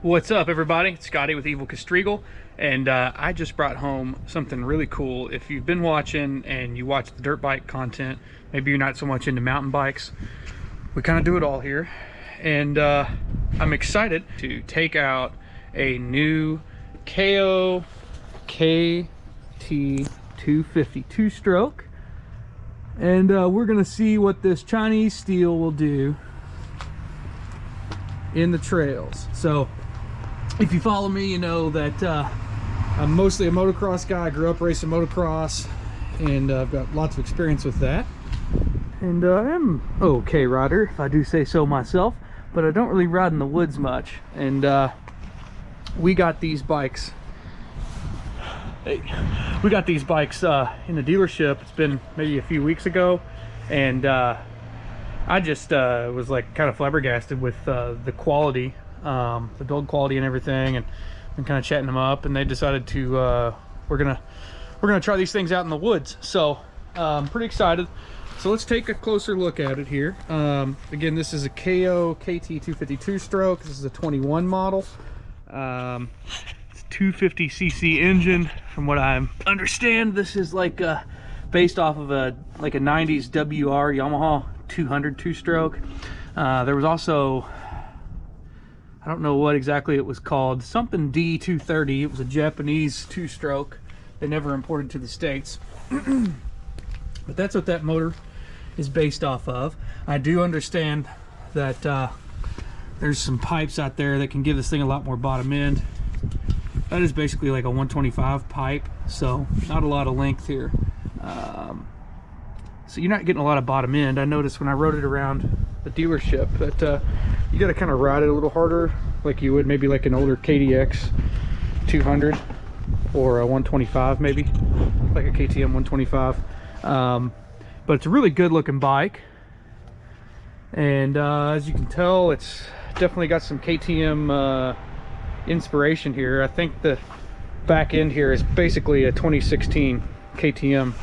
What's up, everybody? It's Scotty with Evel KeStriegel, and I just brought home something really cool. If you've been watching and you watch the dirt bike content, maybe you're not so much into mountain bikes, we kind of do it all here. And I'm excited to take out a new Kayo KT250 Two Stroke, and we're gonna see what this Chinese steel will do in the trails. So if you follow me, you know that I'm mostly a motocross guy. I grew up racing motocross, and I've got lots of experience with that. And I'm okay rider, if I do say so myself, but I don't really ride in the woods much. And we got these bikes. We got these bikes in the dealership. It's been maybe a few weeks ago, and I just was like kind of flabbergasted with the quality, the build quality and everything, and I'm kind of chatting them up, and they decided to we're gonna try these things out in the woods. So I'm pretty excited. So let's take a closer look at it here. Again, this is a Kayo KT250 Two Stroke. This is a 21 model. It's a 250cc engine. From what I understand, this is like based off of a 90s WR Yamaha 200 Two Stroke. There was also, I don't know what exactly it was called, something D230. It was a Japanese Two Stroke. They never imported to the States. But that's what that motor is based off of. I do understand that there's some pipes out there that can give this thing a lot more bottom end. That is basically like a 125 pipe, so not a lot of length here. So you're not getting a lot of bottom end. I noticed when I rode it around the dealership that you got to kind of ride it a little harder, like you would maybe like an older KDX 200 or a 125, maybe like a KTM 125. But it's a really good looking bike, and as you can tell, it's definitely got some KTM inspiration here. I think the back end here is basically a 2016 KTM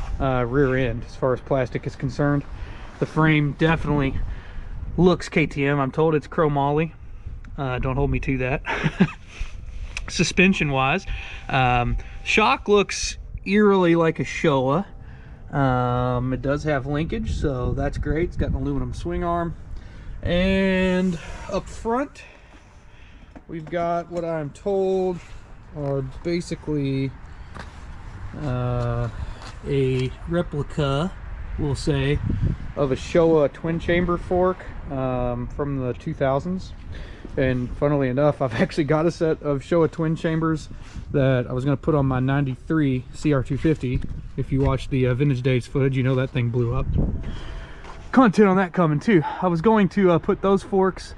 rear end as far as plastic is concerned. The frame definitely looks KTM. I'm told it's chromoly. Don't hold me to that. Suspension wise, shock looks eerily like a Showa. It does have linkage, so that's great. It's got an aluminum swing arm, and up front we've got what I'm told are basically a replica, we'll say, of a Showa twin chamber fork from the 2000s. And funnily enough, I've actually got a set of Showa twin chambers that I was going to put on my 93 CR250. If you watch the Vintage Days footage, you know that thing blew up. Content on that coming too. I was going to put those forks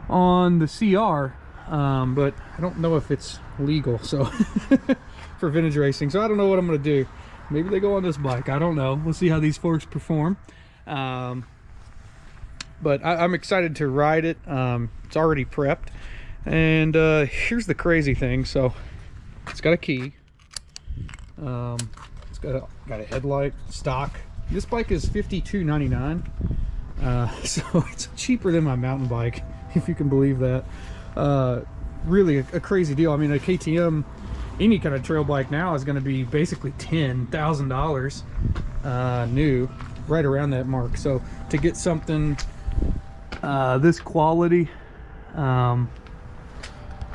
on the CR, but I don't know if it's legal, so for vintage racing. So I don't know what I'm going to do. Maybe they go on this bike. I don't know. We'll see how these forks perform. But I'm excited to ride it. It's already prepped, and here's the crazy thing. So it's got a key. It's got a headlight, stock. This bike is $52.99, so it's cheaper than my mountain bike, if you can believe that. Really a crazy deal. I mean, a KTM, any kind of trail bike now is going to be basically $10,000 new, right around that mark. So to get something this quality,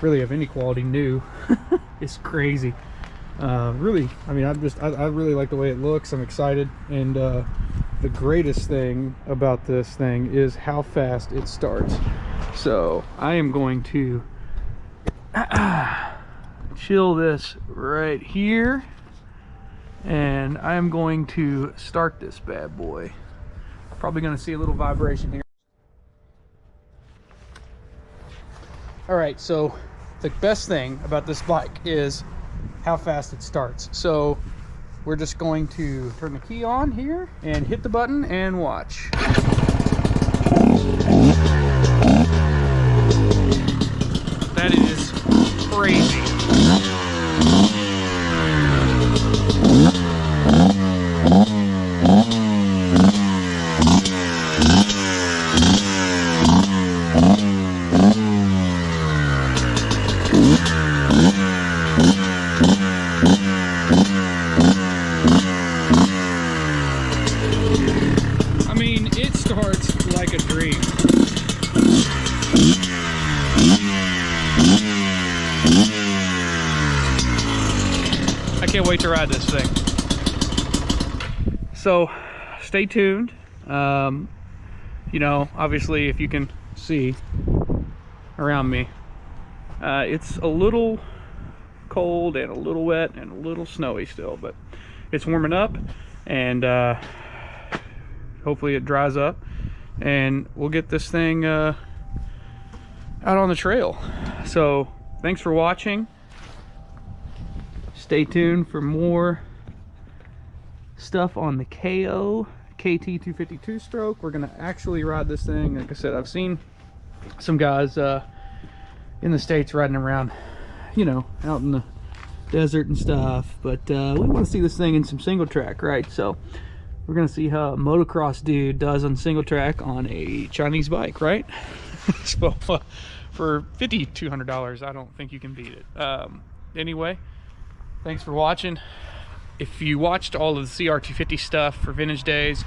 really of any quality new, is crazy. Really, I mean, I really like the way it looks. I'm excited, and the greatest thing about this thing is how fast it starts. So I am going to chill this right here, and I am going to start this bad boy. Probably going to see a little vibration here. All right, so the best thing about this bike is how fast it starts. So we're just going to turn the key on here and hit the button and watch. That is crazy. I mean, it starts like a dream. I can't wait to ride this thing. So stay tuned. You know, obviously, if you can see around me, it's a little cold and a little wet and a little snowy still, but it's warming up, and hopefully it dries up and we'll get this thing out on the trail. So thanks for watching. Stay tuned for more stuff on the Kayo KT250 Two Stroke. We're gonna actually ride this thing. Like I said, I've seen some guys in the States riding around, you know, out in the desert and stuff, but we want to see this thing in some single track, right? So we're gonna see how a motocross dude does on single track on a Chinese bike, right? So for $5,200, I don't think you can beat it. Anyway, thanks for watching. If you watched all of the CR250 stuff for Vintage Days,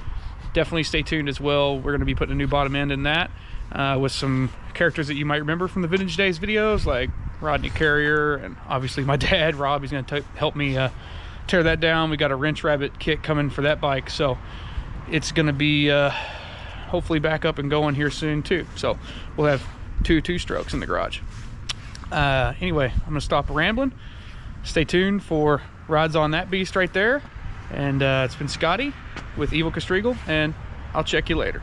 definitely stay tuned as well. We're going to be putting a new bottom end in that with some characters that you might remember from the Vintage Days videos, like Rodney Carrier, and obviously my dad, Rob. He's going to help me tear that down. We got a Wrench Rabbit kit coming for that bike, so it's going to be hopefully back up and going here soon too. So we'll have two strokes in the garage. Anyway, I'm going to stop rambling. Stay tuned for rides on that beast right there, and it's been Scotty with Evel KeStriegel, and I'll check you later.